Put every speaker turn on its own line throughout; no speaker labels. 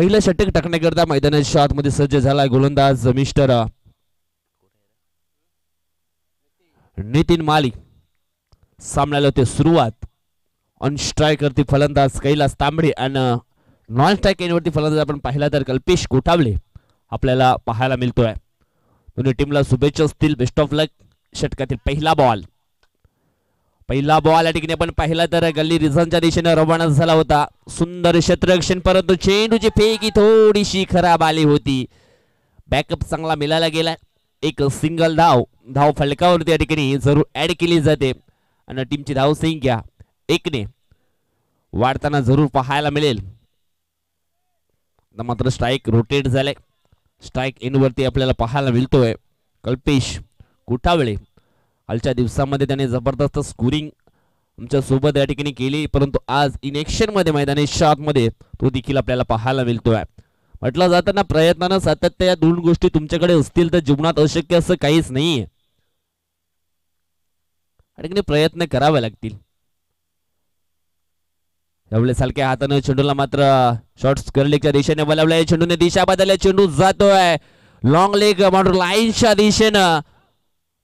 पहिलं षटक टाकण्याकरता मैदानाच्या आतमध्ये सज्ज झालाय गोलंदाज मिस्टर नितीन माली. सामन्याला होते सुरुवात. ऑन स्ट्राइक वरती फलंदाज कैलास तांबडे आणि नॉन स्ट्राइक एंडवरती फलंदाज आपण पाहिला तर कल्पेश कोठावले आपल्याला पाहायला मिळतोय. दोन्ही टीमला शुभेच्छा असतील. बेस्ट ऑफ लक. षटकातील पहिला बॉल या ठिकाणी आपण पाहिला तर गल्ली रिझनच्या दिशेने रवाना झाला होता. सुंदर क्षेत्ररक्षण परंतु चेंडूची फेक ही थोडीशी खराब आली होती. बॅकअप चांगला मिळायला गेला. एक सिंगल धाव फलकावरती या ठिकाणी जरूर ऍड केली जाते आणि टीमची धाव संख्या 1 ने वाढताना जरूर पाहायला मिळेल. मात्र स्ट्राइक रोटेट झाले. स्ट्राइक एंडवरती आपल्याला पाहायला मिळतोय कल्पेश कोठावळे. कालच्या दिवसामध्ये त्याने जबरदस्त स्कोरिंग आमच्या सोबत या ठिकाणी केली परंतु आज इनेक्शन मध्ये मैदानाच्या आतमध्ये तो देखील आपल्याला पाहायला मिळतोय. म्हटलं जातं ना प्रयत्नानं सातत्य या दोन गोष्टी तुमच्याकडे असतील तर जीवनात अशक्य असं काहीच नाहीये. आणि प्रयत्न करावे लागतील. यावेळेस सारख्या हाताने चेंडूला मात्र शॉर्ट्स करलेच्या दिशेने बोलावलाय. चेंडूने दिशा बदलल्या. चेंडू जातोय लॉंग लेग बाउंड्री लाईनच्या दिशेनं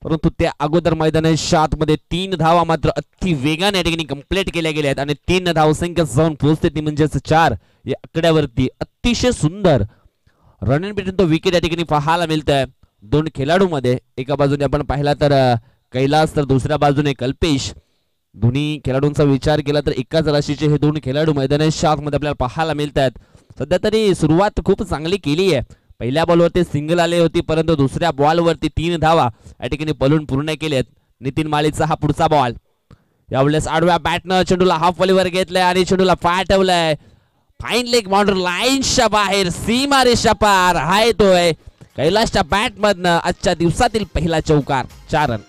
परंतु त्या अगोदर मैदानाच्या आतमध्ये 3 धावा मात्र अति वेगाने या ठिकाणी कंप्लीट केल्या गेल्या आहेत आणि 3 धावसंख्या जाऊन पोहोचते ती म्हणजेच 4 या आकड्यावरती. अतिशय सुंदर रनिंग बिटवीन तो विकेट या ठिकाणी पाहायला मिळत आहे. 2 खेळाडूमध्ये एका बाजूने आपण पाहिला तर कैलास तर दुसऱ्या बाजूने कल्पेश. दोन्ही खेळाडूंचा विचार केला तर एकाच राशीचे हे 2 खेळाडू मैदानाच्या आतमध्ये आपल्याला पाहायला मिळत आहेत. सध्या तरी सुरुवात खूप चांगली केली आहे. पहिल्या बॉलवरती सिंगल आले होती परंतु दुसऱ्या बॉलवरती 3 धावा या ठिकाणी पलून पूर्ण केलेत. नितीन माळीचा हा पुढचा बॉल. यावेळेस आडव्या बॅटनं चेंडूला हाफ वॉलीवर घेतलाय आणि चेंडूला पाठवलाय फाईन लेग बाउंड्री लाईनच्या बाहेर सीमा रेषा पार. हा येतोय कैलासच्या बॅट मधनं आजच्या दिवसातील पहिला चौकार. 4 रन.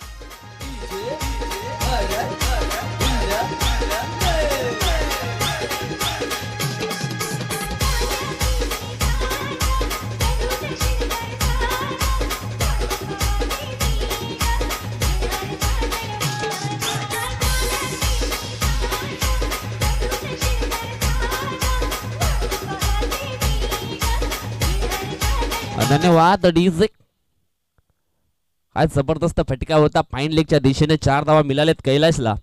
धन्यवाद डीजे. आज जबरदस्त फटका होता. फाईन लेगच्या दिशेने 4 धावा मिळालेत कैलासला.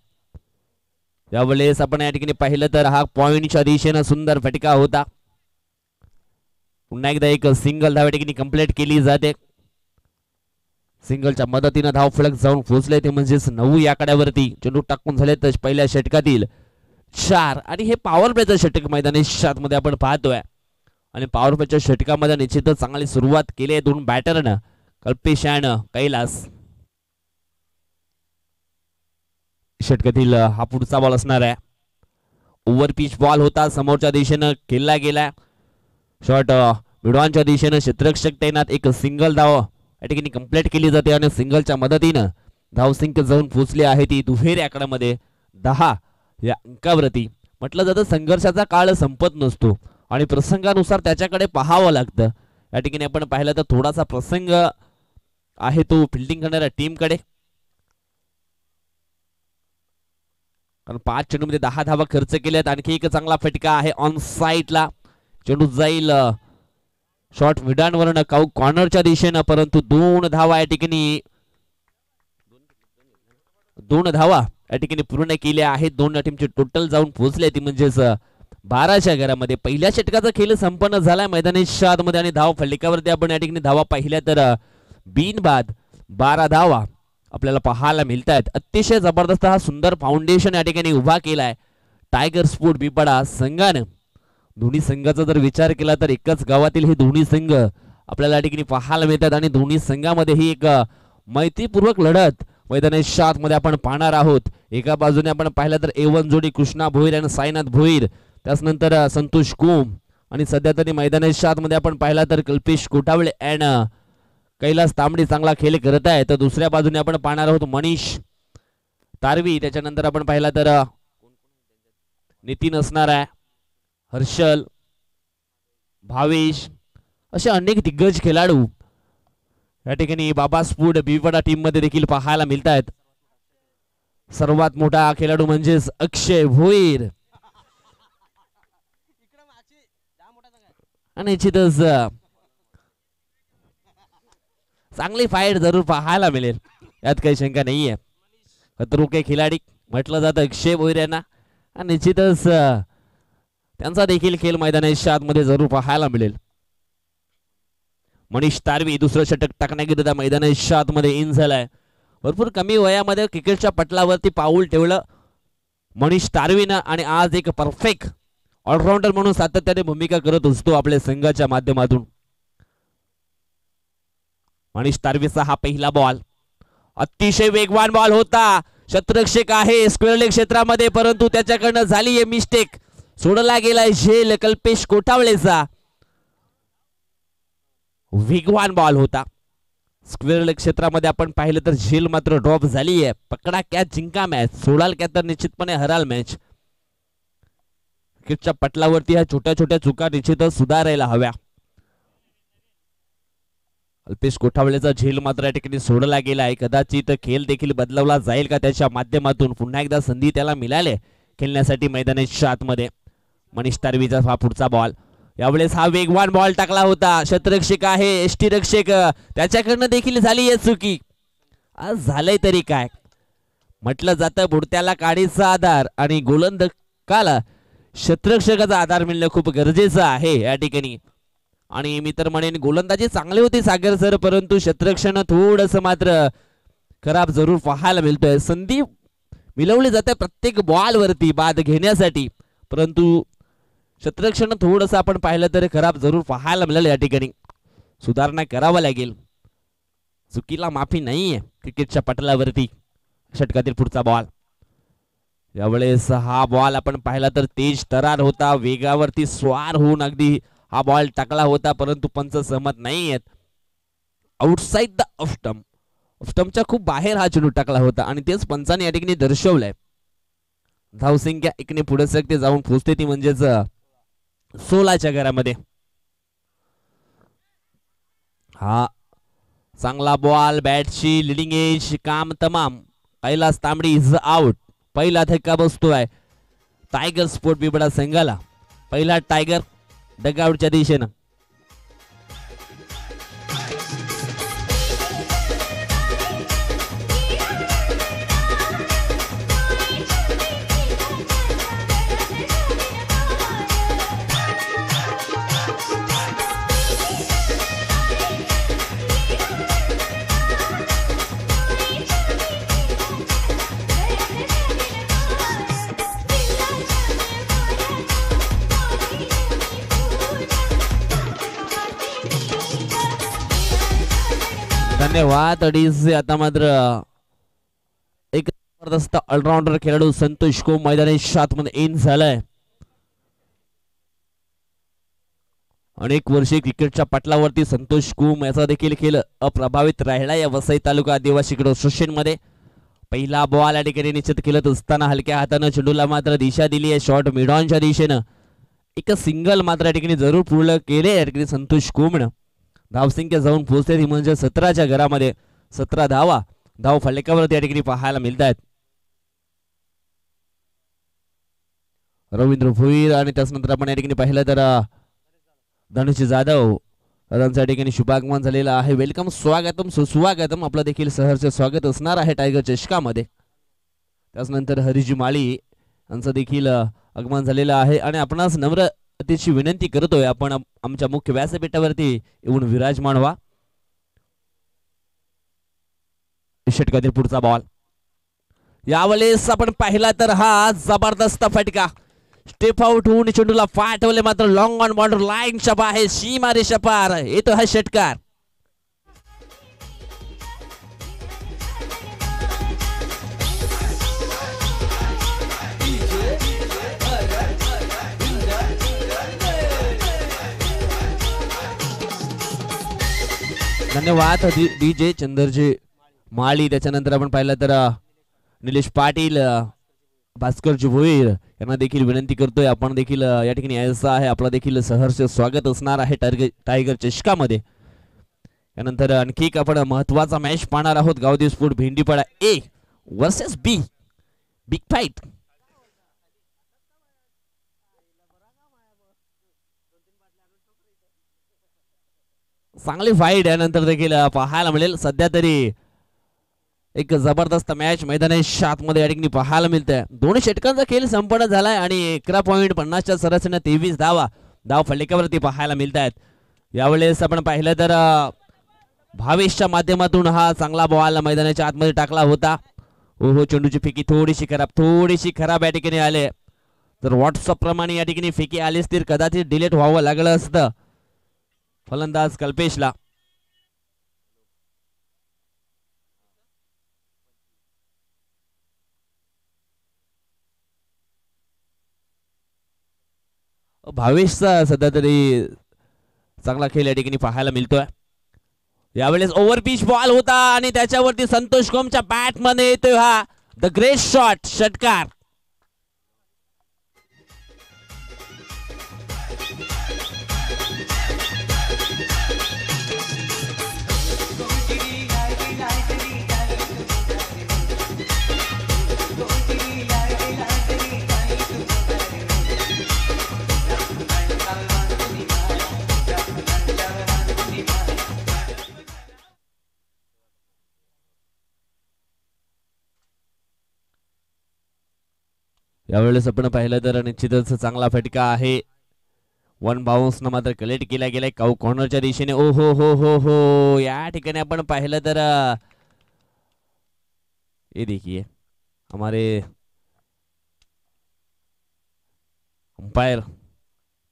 यावेळेस आपण या ठिकाणी पाहिलं तर हा पॉइंटच्या दिशेने सुंदर फटका होता. पुन्हा एकदा एक सिंगल धाव या ठिकाणी कंप्लीट केली जाते. सिंगलच्या मदतीने धाव फलक जाऊन पोहोचले ते म्हणजेच 9 या आकड्यावरती. चेंडू टाकून झाले तर पहिल्या षटकातील 4 आणि हे पॉवर प्लेचं षटक मैदानाच्या आतमध्ये आपण पाहतोय आणि पॉवर प्लेच्या षटकामध्ये निश्चितच चांगली सुरुवात केली आहे 2 बॅटरनं कल्पेश आणि कैलास. षटकातील हा पुढचा बॉल असणार आहे. ओव्हर पिच बॉल होता. समोरच्या दिशेनं केला गेला. शॉट मिडॉनच्या दिशेनं क्षेत्ररक्षक तैनात. एक सिंगल धाव या ठिकाणी कंप्लीट केली जाते आणि सिंगलच्या मदतीनं धावसंख्या जाऊन पोहोचली आहे ती दुहेरी आकड्यामध्ये 10 या अंकावरती. म्हटलं जातं संघर्षाचा काळ संपत नसतो आणि प्रसंगानुसार त्याच्याकडे पाहावं लागतं. या ठिकाणी आपण पाहिलं तर थोडासा प्रसंग आहे तो फिल्डिंग करणाऱ्या टीमकडे. कारण 5 चेंडूमध्ये 10 धावा खर्च केल्यात. आणखी एक चांगला फटका आहे ऑन साइडला. चेंडू जाईल शॉर्ट मिडांवरनं कॉर्नरच्या दिशेनं परंतु 2 धावा या ठिकाणी 2 धावा या ठिकाणी पूर्ण केल्या आहेत. 2 टीमचे टोटल जाऊन पोहोचले ती म्हणजेच 12च्या घरामध्ये. पहिल्या षटकाचा खेळ संपन्न झालाय मैदानाच्या आतमध्ये आणि धाव फलकावरती आपण या ठिकाणी धावा पाहिल्या तर बिनबाद 12 धावा आपल्याला पाहायला मिळत आहेत. अतिशय जबरदस्त हा सुंदर फाउंडेशन या ठिकाणी उभा केलाय टायगर स्पोर्ट बिपडा संघानं. दोन्ही संघाचा जर विचार केला तर एकाच गावातील हे दोन्ही संघ आपल्याला या ठिकाणी पाहायला मिळतात आणि दोन्ही संघामध्ये ही एक मैत्रीपूर्वक लढत मैदानाच्या आतमध्ये आपण पाहणार आहोत. एका बाजूने आपण पाहिलं तर A1 जोडी कृष्णा भोईर आणि साईनाथ भोईर. त्यानंतर संतोष कोम आणि सध्या तरी मैदानाच्या आतमध्ये आपण पाहिला तर कल्पेश कोठावळे अँड कैलास तांबडी चांगला खेळ करत आहे. तर दुसऱ्या बाजूने आपण पाहणार आहोत मनीष तारवी. त्याच्यानंतर आपण पाहिला तर नितीन असणार आहे, हर्षल, भावेश असे अनेक दिग्गज खेळाडू या ठिकाणी बाबा स्पोर्ट बिवडा टीम मध्ये देखील पाहायला मिळत आहेत. सर्वात मोठा खेळाडू म्हणजेच अक्षय भोईर. आणि निश्चितच चांगली फाईट जरूर पाहायला मिळेल, यात काही शंका नाहीये. खतरूके खिलाडी म्हटलं जातं अक्षय भोईर यांना, आणि निश्चितच त्यांचा देखील खेळ मैदानाच्या आतमध्ये जरूर पाहायला मिळेल. मनीष तारवी दुसरं षटक टाकण्याकरिता मैदानाच्या आतमध्ये इन झालाय. भरपूर कमी वयामध्ये क्रिकेटच्या पटलावरती पाऊल ठेवलं मनीष तारवीनं, आणि आज एक परफेक्ट ऑलराऊंडर म्हणून सातत्याने भूमिका करत असतो आपल्या संघाच्या माध्यमातून. मनीष तारवीचा हा पहिला बॉल अतिशय वेगवान बॉल होता. शतरक्षक आहे स्क्वेअर लेग क्षेत्रामध्ये, परंतु त्याच्याकडनं झाली आहे मिस्टेक. सोडला गेलाय झेल कल्पेश कोठावळेचा. वेगवान बॉल होता स्क्वेअर लेग क्षेत्रामध्ये. आपण पाहिलं तर झेल मात्र ड्रॉप झाली आहे. पकडा कॅच जिंका मॅच, सोडाल कॅच तर निश्चितपणे हराल मॅच. क्रिकेटच्या पटलावरती ह्या छोट्या छोट्या चुका निश्चितच सुधारायला हव्या. अल्पेश कोठावळेचा झेल मात्र या ठिकाणी सोडला गेला आहे. कदाचित खेळ देखील बदलवला जाईल का त्याच्या माध्यमातून. पुन्हा एकदा संधी त्याला मिळाली खेळण्यासाठी मैदानाच्या आतमध्ये. मनीष तारवीचा हा पुढचा बॉल, यावेळेस हा वेगवान बॉल टाकला होता. शतरक्षक आहे एसटी रक्षक, त्याच्याकडनं देखील झाली आहे चुकी. आज झालंय तरी काय, म्हटलं जातं बुडत्याला काडीचा आधार आणि गोलंदाजाला शतरक्षकाचा आधार मिळणं खूप गरजेचं आहे या ठिकाणी. आणि मी तर म्हणेन गोलंदाजी चांगली होती सागर सर, परंतु शतरक्षण थोडंसं मात्र खराब जरूर पाहायला मिळतोय. संधी मिळवली जाते प्रत्येक बॉल वरती बाद घेण्यासाठी, परंतु शतरक्षण थोडंसं आपण पाहिलं तर खराब जरूर पाहायला मिळालं. या ठिकाणी सुधारणा करावा लागेल. चुकीला माफी नाहीये क्रिकेटच्या पटलावरती. षटकातील पुढचा बॉल, यावेळेस हा बॉल आपण पाहिला तर तेज तरार होता. वेगावरती स्वार होऊन अगदी हा बॉल टाकला होता, परंतु पंच सहमत नाही आहेत. आउटसाइड द ऑफ स्टंप, स्टंपच्या खूप बाहेर हा चेंडू टाकला होता आणि तेच पंचाने या ठिकाणी दर्शवलंय. धावसंख्या एकने पुढे सरकते जाऊन पोहोचते ती म्हणजेच 16च्या घरामध्ये. हा चांगला बॉल, बॅटची लिडिंग एज काम तमाम. कैलास तांबडी इज आउट. पहिला धक्का बसतोय टायगर स्पोर्ट बिबडा संघाला. पहिला टायगर डगआउटच्या दिशेनं. धन्यवाद अडीच. आता मात्र एक जबरदस्त ऑलराऊंडर खेळाडू संतोष को मैदानी शातमध्ये इन झालाय. अनेक वर्षे क्रिकेटच्या पटलावरती संतोष कुम याचा देखील खेळ अप्रभावित राहिला या वसई तालुका आदिवासी क्रीडा असोसिएशन मध्ये. पहिला बॉल या ठिकाणी निश्चित खेळत असताना हलक्या हाताने चेंडूला मात्र दिशा दिली आहे शॉर्ट मिड ऑनच्या दिशेनं. एक सिंगल मात्र या ठिकाणी जरूर पूर्ण केले या ठिकाणी संतोष कुमनं. धावसंख्या जाऊन पोहोचते ती म्हणजे 17च्या घरामध्ये. 17 धावा धाव फलकावरती या ठिकाणी पाहायला मिळत आहेत. रवींद्र भोईर आणि त्यानंतर आपण या ठिकाणी पाहिलं तर धनुष जाधव दादांच्या ठिकाणी शुभागमन झालेलं आहे. वेलकम, स्वागतम, सुस्वागतम. आपलं देखील सहर्ष स्वागत असणार आहे टायगर चषकामध्ये. त्यानंतर हरिजी माळी यांचं देखील आगमन झालेलं आहे आणि आपणास नम्र त्याची विनंती करतोय आपण आमच्या मुख्य व्यासपीठावरती येऊन विराजमान व्हा. षटकातील पुढचा बॉल, यावेळेस आपण पाहिला तर हा जबरदस्त फटका. स्टेप आउट होऊन चेंडूला पाठवले मात्र लॉंग ऑन बॉर्डर लाईनच्या बाहेर सीमा रेषा पार येतो हा षटकार. धन्यवाद डीजे चंद्रजी माळी. त्याच्यानंतर आपण पाहिलं तर निलेश पाटील, भास्करजी भोईर यांना देखील विनंती करतोय आपण देखील या ठिकाणी यायचं आहे. आपला देखील सहर्ष स्वागत असणार आहे टायगर चषकामध्ये. यानंतर आणखी एक आपण महत्वाचा मॅच पाहणार आहोत. Gavdev sport Bhendipada A versus B, big fight. चांगली फाईट यानंतर देखील पाहायला मिळेल. सध्या तरी एक जबरदस्त मॅच मैदानाच्या आतमध्ये या ठिकाणी पाहायला मिळतंय. दोन्ही षटकांचा खेळ संपन्न झालाय आणि 11.50च्या सरासरीने 23 धाव फलकावरती पाहायला मिळत आहेत. यावेळेस आपण पाहिलं तर भावेशच्या माध्यमातून हा चांगला बॉल मैदानाच्या आतमध्ये टाकला होता. हो चेंडूची फेकी थोडीशी खराब या ठिकाणी आले. तर व्हॉट्सअप प्रमाणे या ठिकाणी फेकी आलीच तर कदाचित डिलीट व्हावं लागलं असतं फलंदाज कल्पेशला. भावेशचा सध्या तरी चांगला खेळ या ठिकाणी पाहायला मिळतोय. यावेळेस ओव्हर पिच बॉल होता आणि त्याच्यावरती संतोष कोमच्या बॅट मध्ये येतोय हा द ग्रेट शॉट षटकार. यावेळेस आपण पाहिलं तर निश्चितच चांगला फटका आहे. 1 बाउन्स न मात्र कलेक्ट केला गेलाय काऊ कॉर्नरच्या दिशेने. ओ हो या ठिकाणी आपण पाहिलं तर ये देखिए हमारे अंपायर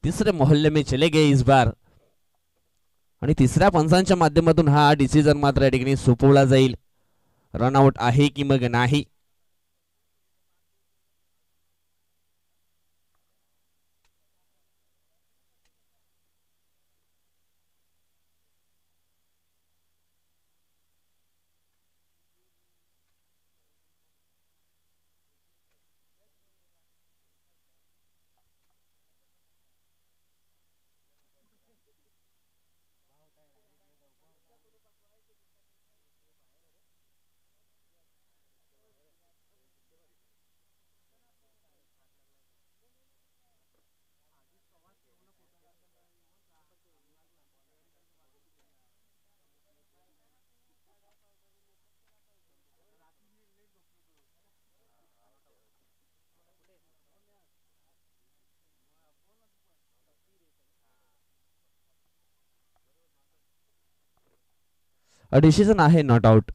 तीसरे मोहल्ले में चले गए इस बार आणि तिसऱ्या पंचांच्या माध्यमातून हा डिसिजन मात्र या ठिकाणी सोपवला जाईल. रनआउट आहे की मग नाही. डिसिजन आहे नॉट आउट.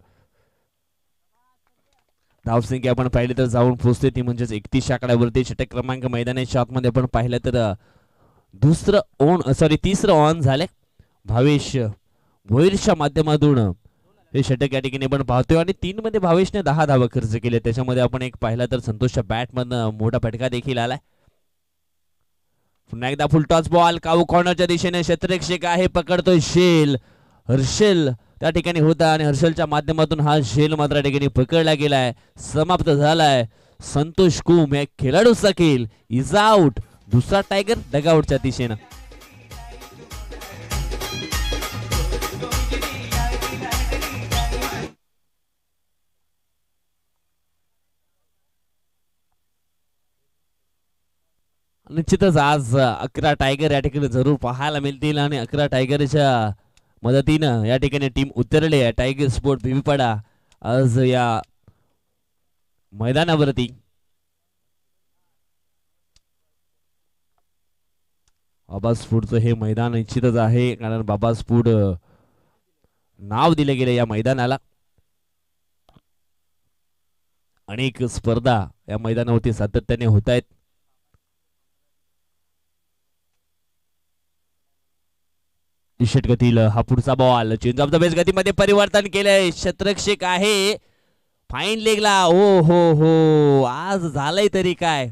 धावसंख्या आपण पाहिली तर जाऊन पोहोचते ती म्हणजेच 31 आकड्यावरती. षटक क्रमांक मैदानाच्या आतमध्ये आपण पाहिलं तर तिसरं ऑन झाले. भावेश भोईरच्या माध्यमातून हे षटक या ठिकाणी आपण पाहतोय आणि 3 मध्ये भावेशने 10 धावा खर्च केले. त्याच्यामध्ये आपण एक पाहिला तर संतोषच्या बॅट मधनं मोठा फटका देखील आलाय. पुन्हा एकदा फुल टॉस बॉल काऊ कॉर्नरच्या दिशेने क्षेत्ररक्षक आहे पकडतोय शेल. हर्षल त्या ठिकाणी होता आणि हर्षलच्या माध्यमातून हा शेल मात्र ठिकाणी पकडला गेलाय. समाप्त झालाय. संतोष कुम या खेळाडूचा खेळ इज आउट. दुसरा टायगर डगआउटच्या दिशेनं. निश्चितच आज 11 टायगर या ठिकाणी जरूर पाहायला मिळतील आणि 11 टायगरच्या मदतीनं या ठिकाणी टीम उतरली आहे. टायगर स्पोर्ट भिवीपाडा आज या मैदानावरती. बाबास्फूडचं हे मैदान निश्चितच आहे कारण बाबास्फूड नाव दिले गेले या मैदानाला. अनेक स्पर्धा या मैदानावरती सातत्याने होत आहेत. गतीला हा पुढचा ball change of the base गतीमध्ये परिवर्तन केलंय. क्षेत्ररक्षक आहे फाईन लेगला. ओ हो आज झालंय तरी काय.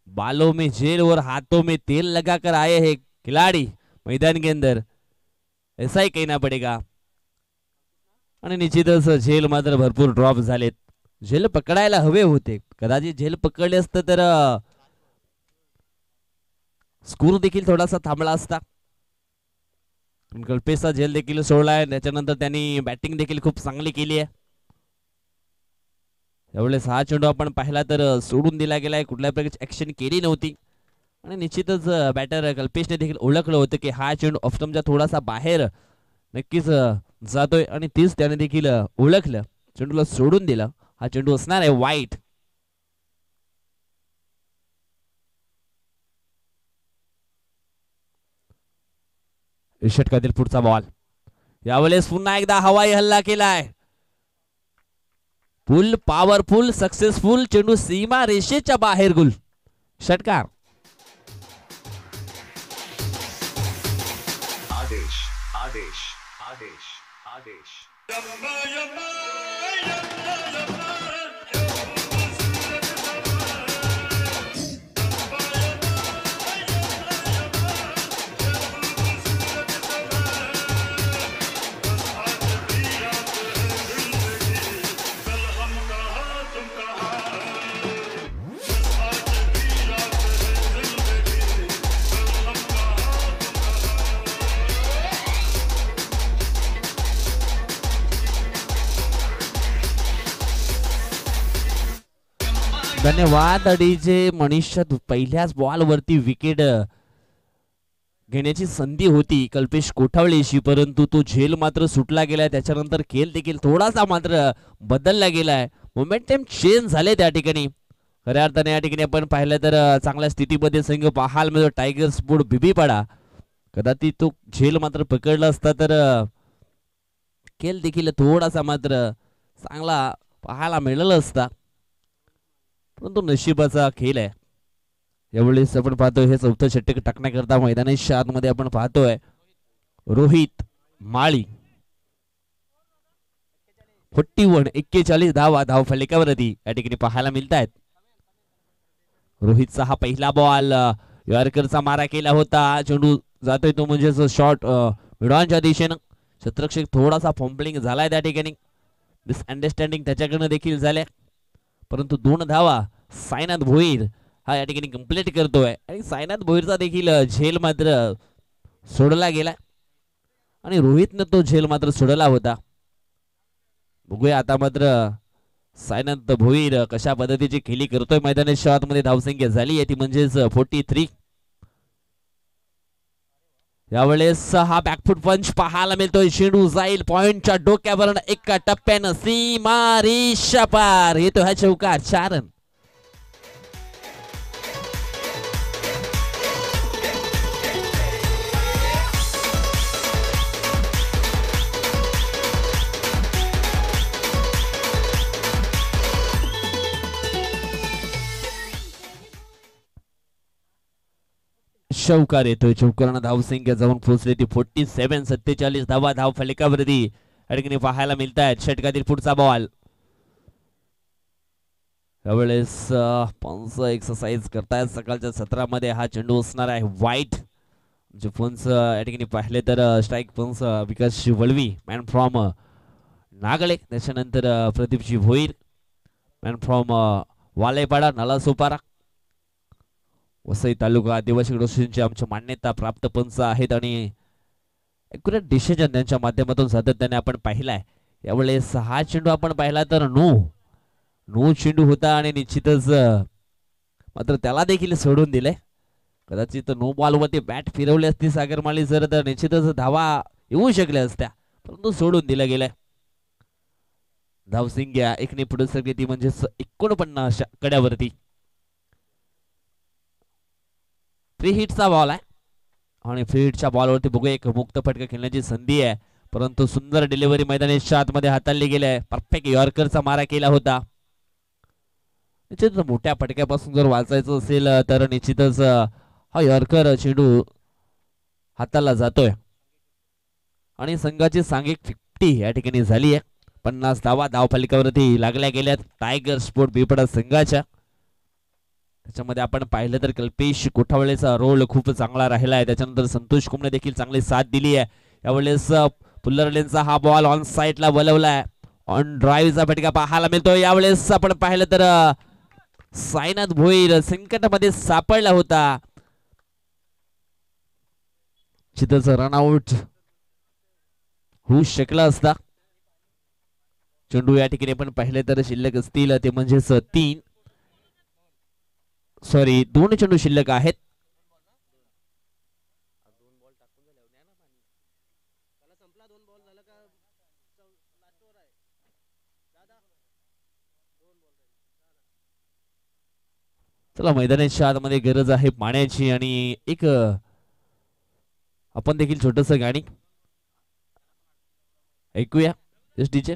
बालों में जेल और हाथों में तेल लगाकर आए हैं खिलाड़ी मैदान के अंदर, ऐसा ही कहना पड़ेगा. आणि निश्चितच झेल मात्र भरपूर ड्रॉप झालेत. झेल पकडायला हवे होते. कदाचित झेल पकडले असते तर स्कोर देखील थोडासा थांबला असता. कल्पेशचा झेल देखील सोडलाय. त्याच्यानंतर त्यांनी बॅटिंग देखील खूप चांगली केली आहे. यावेळेस हा चेंडू आपण पाहिला तर सोडून दिला गेलाय. कुठल्या प्रकारची ऍक्शन केली नव्हती. आणि निश्चितच बॅटर कल्पेशने देखील ओळखलं होतं की हा चेंडू ऑफस्टमच्या थोडासा बाहेर नक्कीच जातोय आणि तीच त्याने देखील ओळखलं, चेंडूला सोडून दिलं. हा चेंडू असणार आहे वाईट. षटकातील पुढचा बॉल, यावेळेस पुन्हा एकदा हवाई हल्ला केलाय. फुल पॉवरफुल सक्सेसफुल चेंडू सीमा रेषेच्या बाहेर गुल. षटकार.
आदेश आदेश आदेश आदेश.
धन्यवाद डीजे मनीषा. पहिल्याच बॉल वरती विकेट घेण्याची संधी होती कल्पेश कोठावळेशी, परंतु तो झेल मात्र सुटला गेलाय. त्याच्यानंतर खेळ देखील थोडासा मात्र बदलला गेलाय, मोमेंटम चेंज झाले त्या ठिकाणी. खऱ्या अर्थाने या ठिकाणी आपण पाहिलं तर चांगल्या स्थितीमध्ये संघ पाहायला मिळतो टायगर स्पोर्ट बिबीपाडा. कदाचित तो झेल मात्र पकडला असता तर खेळ देखील थोडासा मात्र चांगला पाहायला मिळाला असता, परंतु नशिबाचा खेळ आहे. यावेळेस आपण पाहतोय हे चौथं षटक टाकण्याकरता मैदानाच्या आतमध्ये आपण पाहतोय रोहित माळी. 41 धावा धाव फलकावरती या ठिकाणी पाहायला मिळत आहेत. रोहितचा हा पहिला बॉल, यॉर्करचा मारा केला होता, चेंडू जातोय तो म्हणजेच शॉट मिडॉनच्या दिशेनं. क्षेत्ररक्षक थोडासा फॉम्बलिंग झालाय त्या ठिकाणी, मिसअंडरस्टँडिंग त्याच्याकडनं देखील झाल्या, परंतु 2 धावा साईनाथ भोईर हा या ठिकाणी कंप्लीट करतोय. आणि साईनाथ भोईरचा देखील झेल मात्र सोडला गेला आणि रोहितनं तो झेल मात्र सोडला होता. बघूया आता मात्र साईनाथ भोईर कशा पद्धतीची खेळी करतोय. मैदानाच्या आतमध्ये धावसंख्या झाली आहे ती म्हणजेच 43. यावेळेस हा बॅकफुट पंच पाहायला मिळतोय. चेंडू जाईल पॉइंटच्या डोक्यावर एका टप्प्यानं सीमा रेषा पार. येतो हा चौकार. 4 रन. चौकार येतोय. चौकारानं धावसंख्या जाऊन पोहोचली ती 47. 47 धावा धाव फलकावरती या ठिकाणी पाहायला मिळत आहेत. षटकातील पुढचा बॉल, यावेळेस पंच एक्सरसाइज करतायत सकाळच्या सत्रामध्ये. हा चेंडू असणार आहे वाईट. जे पंच या ठिकाणी पाहिले तर स्ट्राईक पंच विकास वळवी मॅन फ्रॉम नागळे, त्याच्यानंतर प्रदीपजी भोईर मॅन फ्रॉम वालेपाडा नालासोपारा वसई तालुका आदिवासी क्रीडा आमच्या मान्यता प्राप्त पंच आहेत आणि ॲक्युरेट डिसिजन त्यांच्या माध्यमातून सातत्याने आपण पाहिलाय. यावेळेस हा चेंडू आपण पाहिला तर नो चेंडू होता आणि निश्चितच मात्र त्याला देखील सोडून दिले. कदाचित नो बॉलवरती बॅट फिरवली असती सागरमाळी सर तर निश्चितच धावा येऊ शकल्या असत्या, परंतु सोडून दिलं गेलंय. धावसंख्या एकने पुढे सरकली ती म्हणजेच 49 कड्यावरती. फ्री हिटचा बॉल आहे आणि फ्री हिटच्या बॉलवरती बघूया एक मुक्त फटका खेळण्याची संधी आहे, परंतु सुंदर डिलिव्हरी मैदानाच्या आतमध्ये हाताळली गेली. परफेक्ट यॉर्करचा मारा केला होता. निश्चितच मोठ्या फटक्यापासून जर वाचायचं असेल तर निश्चितच हा यॉर्कर चेंडू हाताला जातोय आणि संघाची सांघिक 50 या ठिकाणी झाली आहे. 50 धावा धाव फलकावरती लागल्या गेल्यात टायगर स्पोर्ट बिबडा संघाच्या. त्याच्यामध्ये आपण पाहिलं तर कल्पेश कोठावळेचा रोल खूप चांगला राहिला आहे. त्याच्यानंतर संतोष कुंबळे देखील चांगली साथ दिली आहे. यावेळेस पुल्लरलेनचा हा बॉल ऑन साइडला वळवलाय. ऑन ड्राईव्हचा फटका पाहायला मिळतोय. यावेळेस आपण पाहिलं तर साईनाथ भोईर संकटामध्ये सापडला होता. चितच रनआउट होऊ शकला असता. चेंडू या ठिकाणी आपण पाहिले तर शिल्लक असतील ते म्हणजेच 2 चेंडू शिल्लक आहेत. चला मैदानाच्या आतमध्ये गरज आहे पाण्याची आणि एक आपण देखील छोटस गाणी ऐकूया जस्ट डीजे.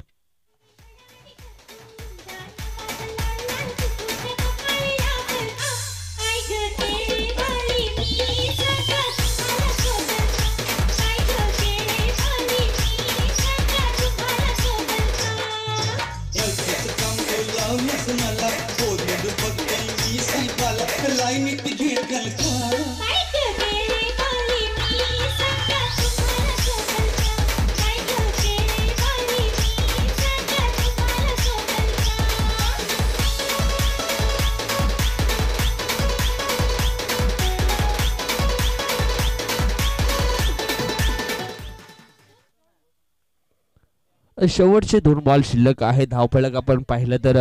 शेवटचे 2 बॉल शिल्लक आहे. धावफलक आपण पाहिलं तर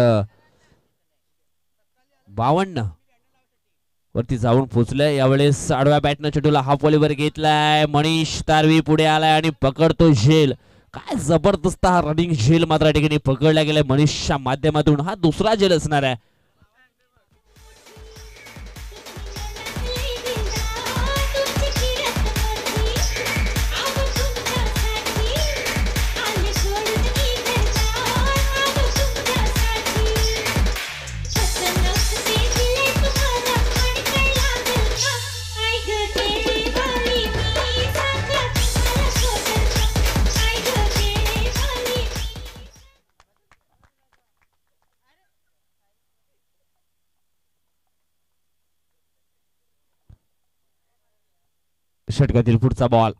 52 वरती जाऊन पोहोचलाय. यावेळेस आडव्या बॅटनं चेंडूला हाफ व्हॉलीवर घेतलाय. मनीष तारवी पुढे आलाय आणि पकडतो झेल. काय जबरदस्त हा रनिंग झेल मात्र या ठिकाणी पकडला गेलाय मनीषच्या माध्यमातून. हा दुसरा झेल असणार आहे. षटकातील पुढचा बॉल.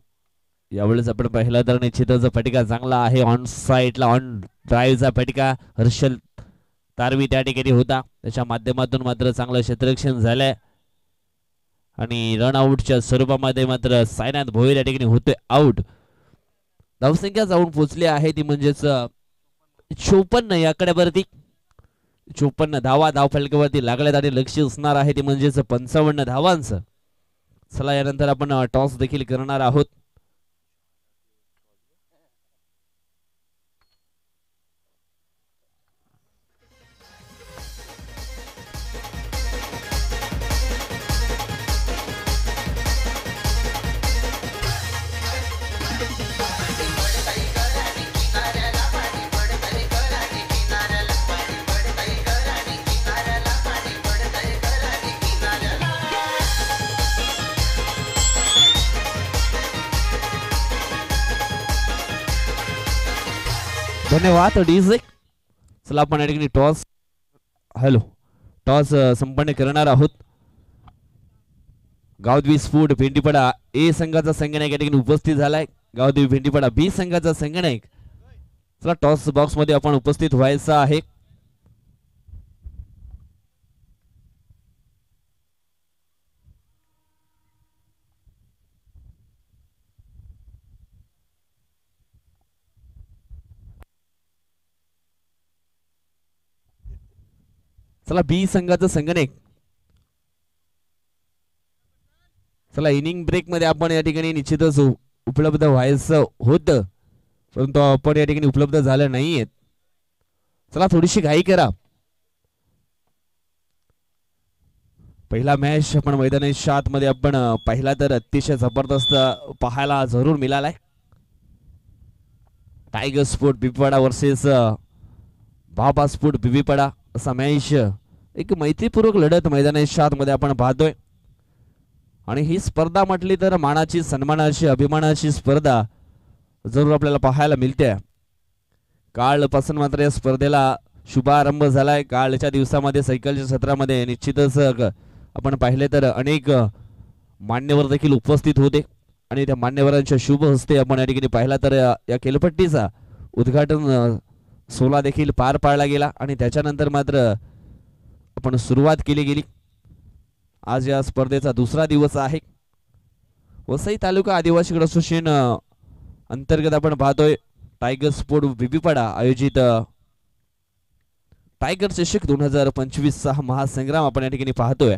यावेळेस आपण पाहिलं तर निश्चितच फटका चांगला आहे. ऑन साइडला ऑन ड्राईव्हचा फटका हर्षल तारवी त्या ठिकाणी होता. त्याच्या माध्यमातून मात्र चांगलं क्षेत्ररक्षण झालंय आणि रन आउटच्या स्वरूपामध्ये मात्र सायनाथ भोईर या ठिकाणी होतोय आउट. धावसंख्या जाऊन पोहोचली आहे ती म्हणजेच 54 या आकड्यावरती. 54 धावा धावफलकावरती लागल्यात आणि लक्ष असणार आहे ती म्हणजेच 55 धावांचं. चला यानंतर आपण टॉस देखील करणार आहोत. धन्यवाद डीजे. चला आपण या ठिकाणी टॉस संपन्न करणार आहोत. गावदेवी स्फोट भेंडीपडा ए संघाचा संघनायक या ठिकाणी उपस्थित झालाय. गावदेवी भेंडीपडा बी संघाचा संघनायक. चला टॉस बॉक्स मध्ये आपण उपस्थित व्हायचं आहे. चला बी संघाचं संघनायक. चला इनिंग ब्रेक मध्ये आपण या ठिकाणी निश्चितच उपलब्ध व्हायचं होतं परंतु आपण या ठिकाणी उपलब्ध झालं नाहीये. चला थोडीशी घाई करा. पहिला मॅच आपण मैदानाच्या आतमध्ये आपण पाहिला तर अतिशय जबरदस्त पाहायला जरूर मिळालाय. टायगर स्पोर्ट बिबीपाडा वर्सेस बाबा स्पोर्ट बिबीपाडा असा मॅच एक मैत्रीपूर्वक लढत मैदानाच्या आतमध्ये आपण पाहतोय. आणि ही स्पर्धा म्हटली तर मानाची सन्मानाची अभिमानाची स्पर्धा जरूर आपल्याला पाहायला मिळते. कालपासून मात्र या स्पर्धेला शुभारंभ झालाय. कालच्या दिवसामध्ये सायकलच्या क्षेत्रामध्ये निश्चितच आपण पाहिले तर अनेक मान्यवर देखील उपस्थित होते आणि त्या मान्यवरांच्या शुभ हस्ते आपण या ठिकाणी पाहिला तर या खेळपट्टीचा उद्घाटन सोहळा देखील पार पाडला गेला आणि त्याच्यानंतर मात्र आपण सुरुवात केली गेली. आज या स्पर्धेचा दुसरा दिवस आहे. वसई तालुका आदिवासी क्रीडा असोसिएशन अंतर्गत आपण पाहतोय टायगर स्पोर्ट बिबीपाडा आयोजित टायगर चषक 2025 चा महासंग्राम आपण या ठिकाणी पाहतोय.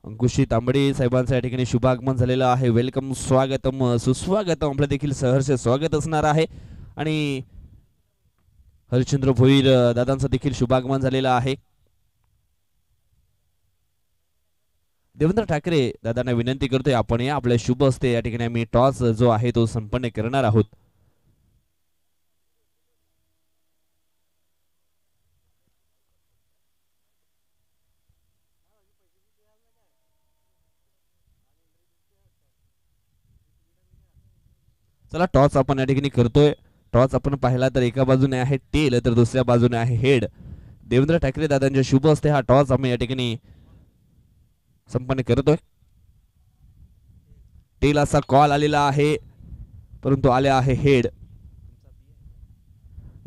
अंकुशी तांबडे साहेबांचं या ठिकाणी शुभागमन झालेलं आहे. वेलकम, स्वागतम, सुस्वागतम, आपलं देखील सहर्ष स्वागत असणार आहे. आणि हरिश्चंद्र भोईर दादांचं देखील शुभागमन झालेलं आहे. देवेंद्र ठाकरे दादांना विनंती करतोय आपण या आपल्या शुभ हस्ते या ठिकाणी आम्ही टॉस जो आहे तो संपन्न करणार आहोत. चला टॉस आपण या ठिकाणी करतोय. टॉस आपण पाहिला तर एका बाजूने आहे टेल तर दुसऱ्या बाजूने आहे हेड. देवेंद्र ठाकरे दादांच्या शुभ हस्ते हा टॉस आम्ही या ठिकाणी संपन्न करतोय. टेल असा कॉल आलेला आहे परंतु आले आहे हेड.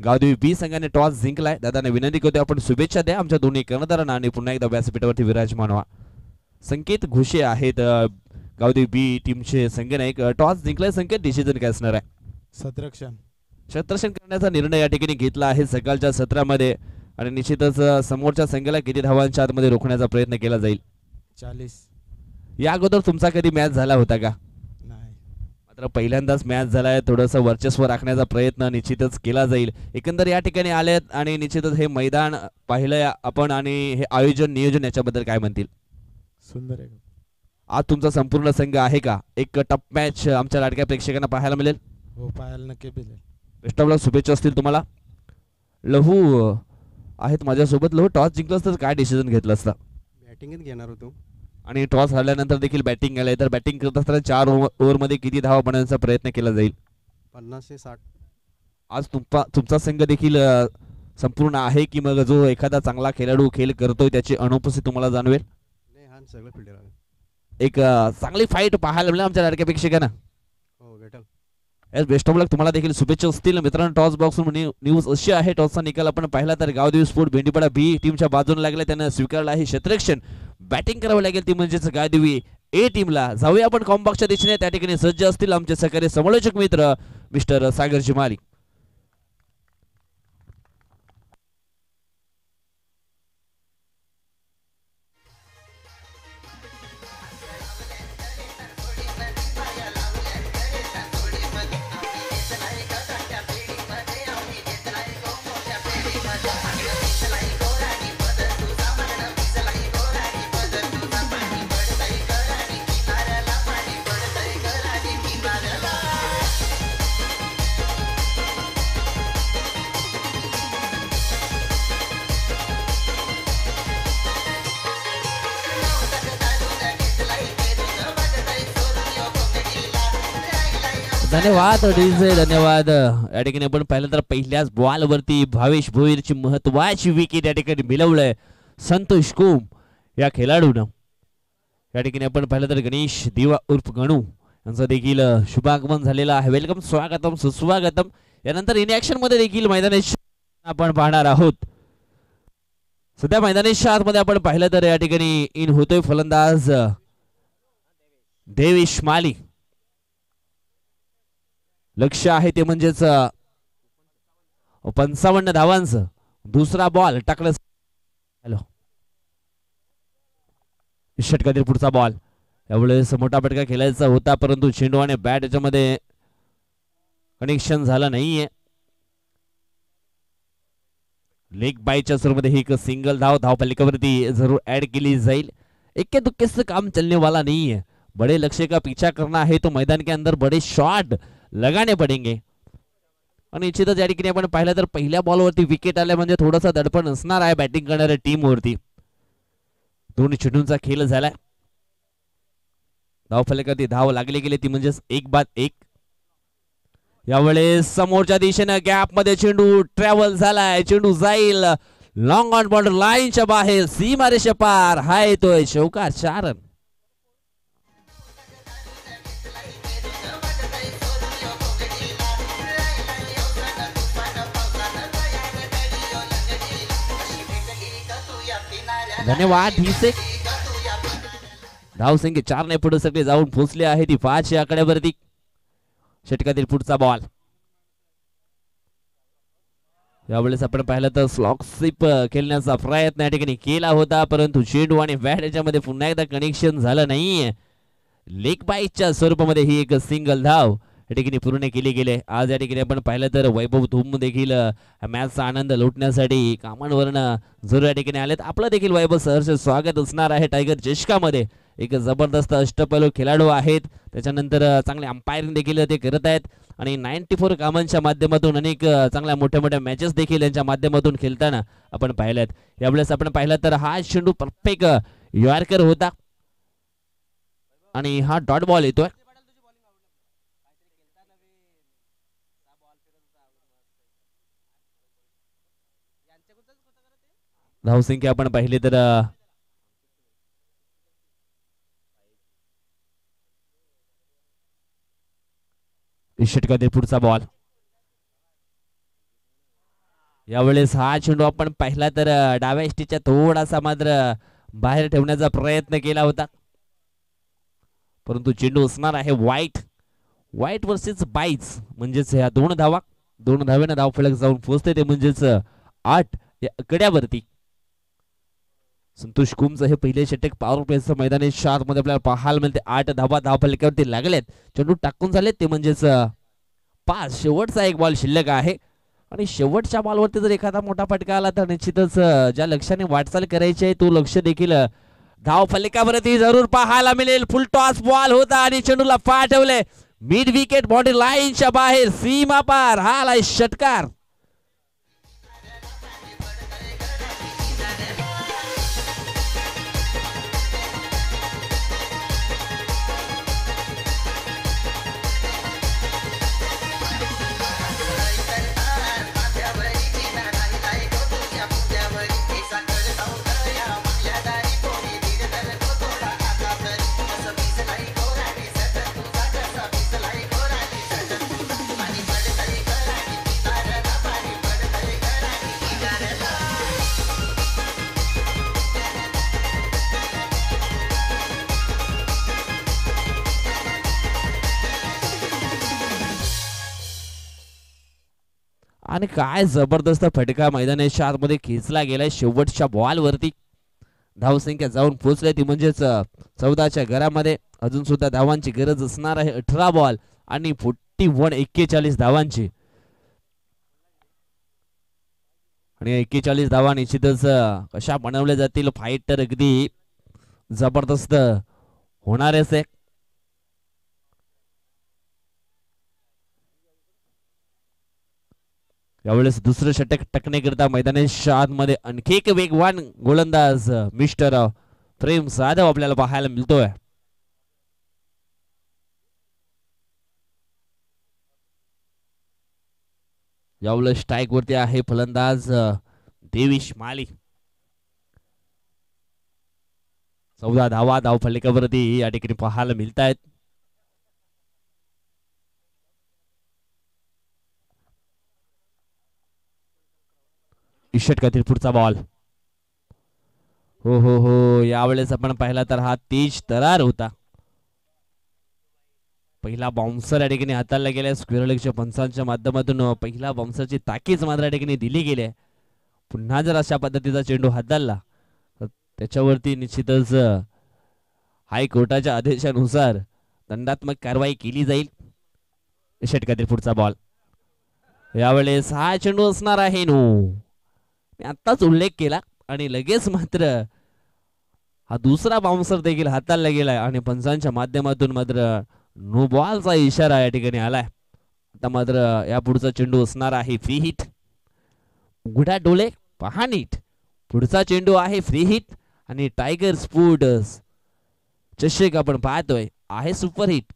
गावदेवी बी संघाने टॉस जिंकलाय. दादांना विनंती करतोय आपण शुभेच्छा द्या आमच्या दोन्ही कर्णधारांना आणि पुन्हा एकदा व्यासपीठावरती विराजमान व्हा. संकेत घोषे आहेत गावदेवी बी टीमचे संघनायक. टॉस जिंकलाय संकेत, डिसिजन काय असणार आहे? क्षेत्ररक्षण करण्याचा निर्णय या ठिकाणी घेतला आहे सकाळच्या सत्रामध्ये आणि निश्चितच समोरच्या संघाला किती धावांच्या आतमध्ये रोखण्याचा प्रयत्न केला जाईल.
40.
या अगोदर तुमचा कधी मॅच झाला होता का?
नाही.
मात्र पहिल्यांदाच मॅच झालाय. थोडंसं वर्चस्व राखण्याचा प्रयत्न निश्चितच केला जाईल. एकंदर या ठिकाणी आलेत आणि निश्चितच हे मैदान पाहिलंय आपण आणि हे आयोजन नियोजन याच्याबद्दल काय म्हणतील?
सुंदर आहे.
आज तुमचा संपूर्ण संघ आहे का? एक टप मॅच आमच्या लाडक्या प्रेक्षकांना पाहायला मिळेल.
हो, पाहायला नक्की मिळेल.
बेस्ट ऑफ लक, शुभेच्छा असतील तुम्हाला. लहू आहेत माझ्यासोबत. लहू, टॉस जिंकलं तर काय डिसिजन घेतलं असतं?
बॅटिंगच घेणार होतो
आणि टॉस हरल्यानंतर देखील बॅटिंग आलंय तर बॅटिंग करत असताना 4 ओव्हरमध्ये किती धावा बनवण्याचा प्रयत्न केला जाईल?
50 ते 60.
आज तुमचा संघ देखील संपूर्ण आहे की मग जो एखादा चांगला खेळाडू खेळ करतोय त्याची अनुपस्थिती तुम्हाला जाणवेल?
नाही, हा सगळं फिल्डर आहे.
एक चांगली फाईट पाहायला मिळेल आमच्या लाडक्या प्रेक्षकांना.
हो, भेटेल.
एस बेस्ट ऑफ लक, तुम्हाला देखील शुभेच्छा असतील. मित्रांनो, टॉस बॉक्स न्यूज अशी आहे. टॉसचा निकाल आपण पाहिला तर गावदेवी स्पोर्ट भेंडीपाडा बी टीमच्या बाजूने लागला. त्यांना स्वीकारला आहे क्षेत्ररक्षण. बॅटिंग करावं लागेल ती म्हणजेच गावदेवी ए टीमला. जाऊया आपण कॉम्बॉक्सच्या दिशेने. त्या ठिकाणी सज्ज असतील आमचे सहकारी समालोचक मित्र मिस्टर सागरजी मालिक. धन्यवाद डीजे, धन्यवाद. या ठिकाणी आपण पाहिलं तर पहिल्याच बॉल वरती भावेश भोईरची महत्वाची विकेट या ठिकाणी मिळवलंय संतोष कोम या खेळाडूनं. या ठिकाणी आपण पाहिलं तर गणेश दिवा उर्फ गणू यांचं देखील शुभागमन झालेलं आहे. वेलकम, स्वागतम, सुस्वागतम. यानंतर इन ऍक्शन मध्ये देखील मैदानी आपण पाहणार आहोत. सध्या मैदानी मध्ये आपण पाहिलं तर या ठिकाणी इन होतोय फलंदाज देवेश माली. लक्ष आहे ते म्हणजेच 55 धावांचं. दुसरा बॉल टाकलं. हॅलो, षटकातील पुढचा बॉल. यावेळेस मोठा फटका खेळायचा होता परंतु चेंडू आणि बॅट याच्यामध्ये कनेक्शन झालं नाहीये. लेग बायच्या स्वरूपामध्ये ही एक सिंगल धावपलिकावरती जरूर ऍड केली जाईल. इक्के दुक्के से काम चलने वाला नहीं है. बड़े लक्ष्य का पीछा करना है तो मैदान के अंदर बड़े शॉट लगाने पडेंगे. आणि निश्चितच या ठिकाणी आपण पाहिलं तर पहिल्या बॉलवरती विकेट आल्या म्हणजे थोडासा दडपण असणार आहे बॅटिंग करणाऱ्या टीम वरती. दोन्ही चेंडूंचा खेळ झालाय. धावफलकावरती धाव लागली गेली ती म्हणजेच 1-1. यावेळेस समोरच्या दिशेने गॅप मध्ये चेंडू ट्रॅव्हल झालाय. चेंडू जाईल लॉंग ऑन बॉर्डर लाईनच्या बाहेर, सीमारेषा पार. हा येतोय चौकार. 4 रन. धन्यवाद. ढीसे धावसंख्या 4 ने पुढे सगळे जाऊन पोहोचले आहे ती 5 या आकड्यावरती. षटकातील पुढचा बॉल. यावेळेस आपण पाहिलं तर स्लॉक स्लिप खेळण्याचा प्रयत्न या ठिकाणी केला होता, परंतु चेंडू आणि बॅट याच्यामध्ये पुन्हा एकदा कनेक्शन झालं नाहीये. लेग बाईटच्या स्वरूपामध्ये ही एक सिंगल धाव या ठिकाणी पूर्ण केली गेली. आज या ठिकाणी आपण पाहिलं तर वैभव धूम देखील मॅचचा आनंद लुटण्यासाठी कामांवरनं जरूर या ठिकाणी आलेत. आपलं देखील वैभव सहर्ष स्वागत असणार आहे टायगर चषकामध्ये. एक जबरदस्त अष्टपैलू खेळाडू आहेत, त्याच्यानंतर चांगले अंपायरिंग देखील ते करत आहेत आणि 94 कामांच्या माध्यमातून अनेक चांगल्या मोठ्या मोठ्या मॅचेस देखील यांच्या माध्यमातून खेळताना आपण पाहिल्यात. यावेळेस आपण पाहिलं तर हा चेंडू परफेक्ट यॉर्कर होता आणि हा डॉट बॉल येतोय. धावसंख्या आपण पाहिली तर षटकातील पुढचा बॉल. यावेळेस हा चेंडू आपण पाहिला तर डाव्या इष्टीच्या थोडासा मात्र बाहेर ठेवण्याचा प्रयत्न केला होता, परंतु चेंडू असणार आहे वाईट. वाईट वर्सेस बाईट्स म्हणजेच ह्या दोन धाव्यानं धाव फलक जाऊन पोहोचते, ते म्हणजेच 8 या आकड्यावरती. संतोष कुमचं हे पहिले षटक पॉवर प्लेचं मैदानी शॉट मध्ये आपल्याला पाहायला मिळते. 8 धावा धाव फलकावरती लागलेत, चेंडू टाकून झाले, ते म्हणजेच 5. शेवटचा एक बॉल शिल्लक आहे आणि शेवटच्या बॉलवरती जर एखादा मोठा फटका आला तर निश्चितच ज्या लक्ष्याने वाटचाल करायची आहे तो लक्ष देखील धाव फलकावरती जरूर पाहायला मिळेल. फुल टॉस बॉल होता आणि चेंडूला पाठवले मिड विकेट बाउंड्री लाईनच्या बाहेर, सीमा पार. हा आलाय षटकार. आणि काय जबरदस्त फटका मैदानाच्या आतमध्ये खेचला गेलाय शेवटच्या बॉल वरती. धावसंख्या जाऊन पोहोचली ती म्हणजेच 14च्या घरामध्ये. अजून सुद्धा धावांची गरज असणार आहे. 18 बॉल आणि 41 धावांची आणि 41 धावा निश्चितच कशा बनवल्या जातील. फाईट तर अगदी जबरदस्त होणारच आहे. यावेळेस दुसरं षटक टाकण्याकरिता मैदानाच्या आतमध्ये आणखी एक वेगवान गोलंदाज मिस्टर प्रेम जाधव आपल्याला पाहायला मिळतोय. यावेळेस स्ट्राईक वरती आहे फलंदाज देविश माली. 14 धावा धाव फलकावरती या ठिकाणी पाहायला मिळत आहेत. षटकातील पुढचा बॉल. हो हो हो, यावेळेस आपण पाहिला तर हा तेज तरार होता. पहिला बाउन्सर या ठिकाणी हाताळला गेला. स्क्वेअर लेगच्या पंचांच्या माध्यमातून पहिला बाउन्सरची ताकीद मात्र या ठिकाणी दिली गेली. पुन्हा जर अशा पद्धतीचा चेंडू हाताळला तर त्याच्यावरती निश्चितच हायकोर्टाच्या आदेशानुसार दंडात्मक कारवाई केली जाईल. षटकातील पुढचा बॉल. यावेळेस हा चेंडू असणार आहे नो. मी आत्ताच उल्लेख केला आणि लगेच मात्र हा दुसरा बाउन्सर देखील हाताळला गेलाय आणि पंचांच्या माध्यमातून मात्र नो बॉलचा इशारा या ठिकाणी आलाय. आता मात्र या पुढचा चेंडू असणार आहे फ्री हिट. उघडा डोळे पहा नीट, पुढचा चेंडू आहे फ्री हिट आणि टायगर स्पोर्ट्स चषक आपण पाहतोय आहे सुपर हिट.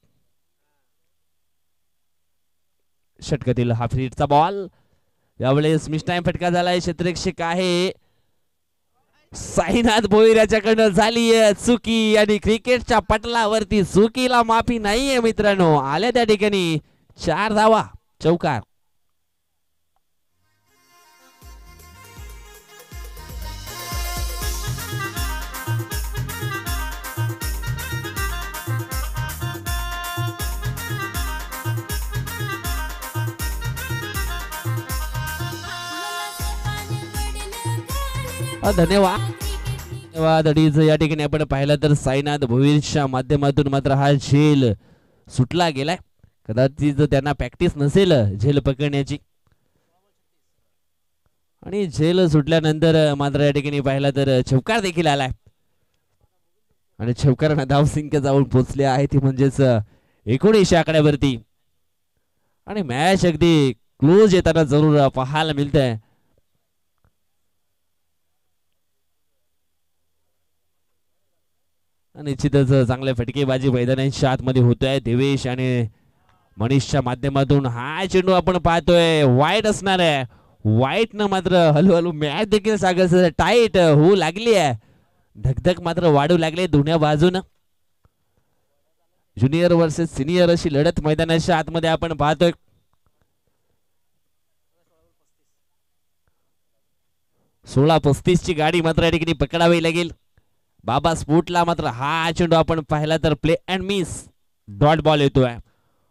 षटकातील हा फ्री हिटचा बॉल. यावेळेस मिस टाइम फटका झालाय. क्षेत्ररक्षक आहे साईनाथ भोईर याच्याकडनं झाली चुकी आणि क्रिकेटच्या पटलावरती चुकीला माफी नाहीये मित्रांनो. आल्या त्या ठिकाणी 4 धावा चौकार. धन्यवाद धन्यवाद अडीच. या ठिकाणी आपण पाहिलं तर साईनाथ भोईरच्या माध्यमातून मात्र हा झेल सुटला गेलाय. कदाचित त्यांना प्रॅक्टिस नसेल झेल पकडण्याची आणि झेल सुटल्यानंतर मात्र या ठिकाणी पाहिला तर चौकार देखील आलाय आणि चौकारांना धावसंख्या जाऊन पोहोचले आहे ती म्हणजेच 19 आकड्यावरती आणि मॅच अगदी क्लोज येताना जरूर पाहायला मिळतंय. निश्चितच चांगल्या फटकेबाजी मैदानाच्या आतमध्ये होतोय. देवेश आणि मनीषच्या माध्यमातून हा चेंडू आपण पाहतोय वाईट असणार आहे. वाईट न मात्र हळूहळू मॅच देखील सागर टाईट होऊ लागली आहे. धकधक मात्र वाढू लागले दोन्ही बाजून. ज्युनियर वर्सेस सिनियर अशी लढत मैदानाच्या आतमध्ये आपण पाहतोय. 16:35 ची गाडी मात्र या ठिकाणी पकडावी लागेल. बाबा स्पोर्टला मात्र हा चेंडू आपण पाहिला तर play and miss dot ball येतोय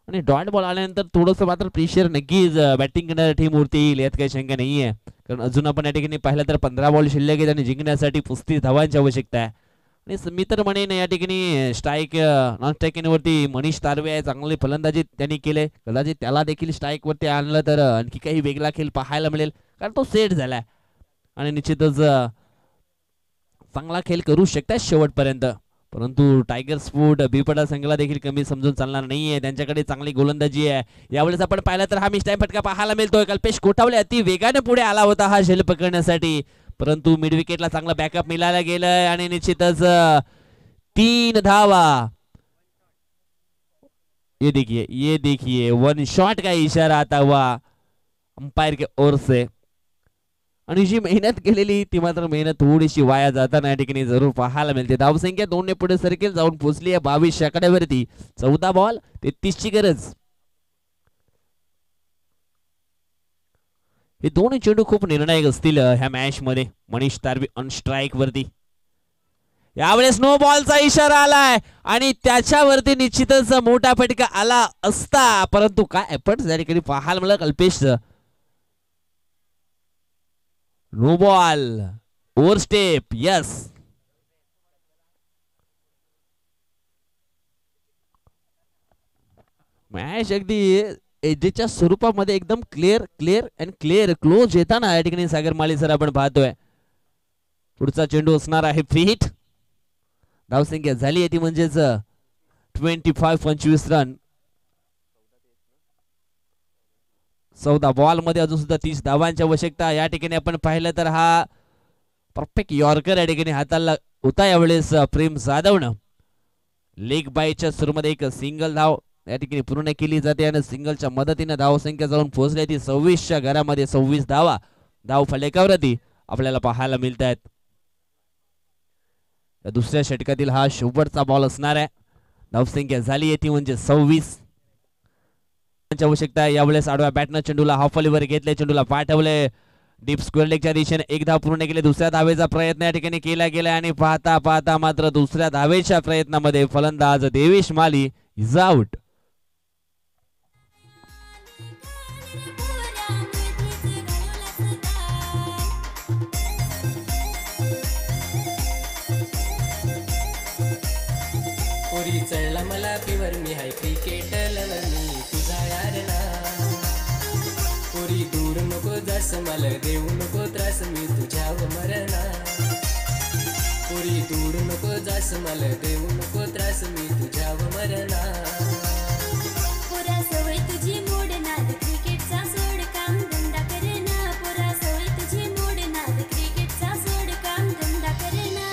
आणि डॉट बॉल आल्यानंतर थोडंसं मात्र प्रेशर नक्कीच बॅटिंग करणाऱ्या टीमवरती येईल यात काही शंका नाहीये. कारण अजून आपण या ठिकाणी पाहिलं तर 15 बॉल शिल्लक आहेत आणि जिंकण्यासाठी 35 धावांची आवश्यकता आहे. आणि मी तर म्हणेन या ठिकाणी स्ट्राईक नॉन स्ट्राईक वरती मनीष तारवे आहे. चांगली फलंदाजी त्यांनी केले. कदाचित त्याला देखील स्ट्राईक वरती आणलं तर आणखी काही वेगळा खेळ पाहायला मिळेल कारण तो सेट झालाय आणि निश्चितच चांगला खेळ करू शकतात शेवटपर्यंत. परंतु टायगर स्पोर्ट बिपडा संघाला देखील कमी समजून चालणार नाहीये. त्यांच्याकडे चांगली गोलंदाजी आहे. यावेळेस आपण पाहिलं तर हा मिस टाइम फटका पाहायला मिळतोय. कल्पेश कोठावले अति वेगाने पुढे आला होता हा झेल पकडण्यासाठी परंतु मिड विकेटला चांगला बॅकअप मिळायला गेलाय आणि निश्चितच 3 धावा. ये देखिए वन शॉट का इशारा आता हुआ अंपायर के ओर से आणि जी मेहनत केलेली ती मात्र मेहनत थोडीशी वाया जाताना या ठिकाणी जरूर पाहायला मिळते. धावसंख्या 2 ने पुढे सरकेल जाऊन पोहोचली आहे 22 आकड्यावरती. 14 बॉल 33 ची गरज. हे दोन चेंडू खूप निर्णायक असतील ह्या मॅच मध्ये. मनीष तारवे ऑन स्ट्राईक वरती. यावेळेस नो बॉलचा इशारा आलाय आणि त्याच्यावरती निश्चितच मोठा फटका आला असता परंतु काय एफर्ट या ठिकाणी पाहायला मिळाला Kalpesh. No ball overstep. Yes match अगदी एजेच्या स्वरूपामध्ये एकदम क्लिअर क्लोज येताना या ठिकाणी सागर माळी सर आपण पाहतोय. पुढचा चेंडू असणार आहे फ्री हिट. धावसंख्या झाली आहे ती म्हणजेच 25 रन. 14 बॉल मध्ये अजून सुद्धा 30 धावांची आवश्यकता. या ठिकाणी आपण पाहिलं तर हा परफेक्ट यॉर्कर या ठिकाणी हाताला होता यावेळेस प्रेम जाधवनं. लेग बायच्या सुरूमध्ये एक सिंगल धाव या ठिकाणी पूर्ण केली जाते आणि सिंगलच्या मदतीने धावसंख्या जाऊन पोहोचली ती 26च्या घरामध्ये. 26 धावा धाव फलकावरती आपल्याला पाहायला मिळत आहेत. दुसऱ्या षटकातील हा शेवटचा बॉल असणार आहे. धावसंख्या झाली आहे ती म्हणजे 26 आवश्यकता. यावेळेस आडव्या बॅटनं चेंडूला हाफ वर घेतले. चेंडूला पाठवले डीप स्क्वेअर लेगच्या दिशेने. एक धाव पूर्ण केली. दुसऱ्या धावेचा प्रयत्न या ठिकाणी केला गेला आणि पाहता पाहता मात्र दुसऱ्या धावेच्या प्रयत्नामध्ये फलंदाज देवेश माली इज आउट.
चढला मला फिवर मी हाय क्रिकेट लवर मी तुझा यार ना. पोरी दूर नको जास मला देऊ नको त्रास मी तुझ्यावर मरणा. पोरी दूर नको जास मला देऊ नको त्रास मी तुझ्यावर मरणा.
पोरा सवय तुझी मोड नाद क्रिकेटचा सोड काम धंदा करना. पोरा सवय तुझी मोड नाद क्रिकेटचा सोड काम धंदा करना.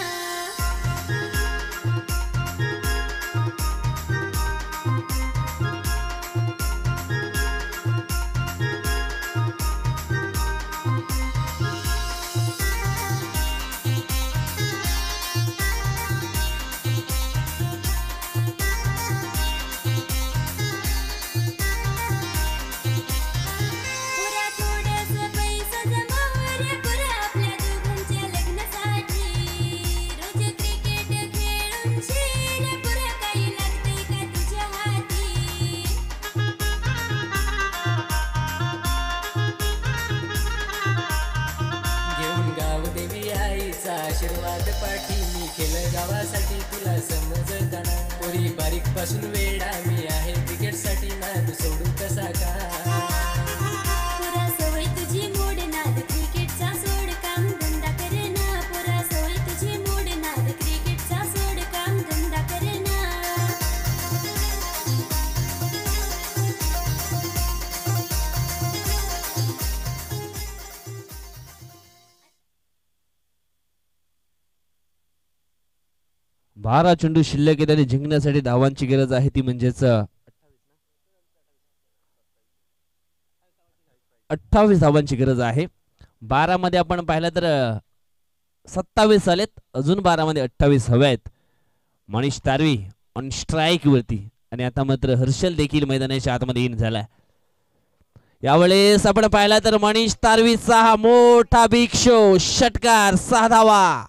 आशीर्वाद पाठी मी केलं गावासाठी तुला समजताना पोरी बारीक पासून वेडा मी आहे क्रिकेटसाठी नाद सोडू कसा का
पुरा सवय तुझी मोड नाद क्रिकेटचा सोड काम धंदा करना पुरा सवय तुझी मोड नाद क्रिकेटचा सोड काम धंदा करना
बारा चेंडू शिल्लक आहेत आणि जिंकण्यासाठी धावांची गरज आहे ती म्हणजेच 28 धावांची गरज आहे. 12 मध्ये आपण पाहिलं तर 27 आलेत, अजून 12 मध्ये 28 हवे आहेत. मनीष तारवी ऑन स्ट्राईक वरती आणि आता मात्र हर्षल देखील मैदानाच्या आतमध्ये इन झालाय. यावेळेस आपण पाहिला तर मनीष तारवीचा मोठा बिग शो षटकार 6 धावा.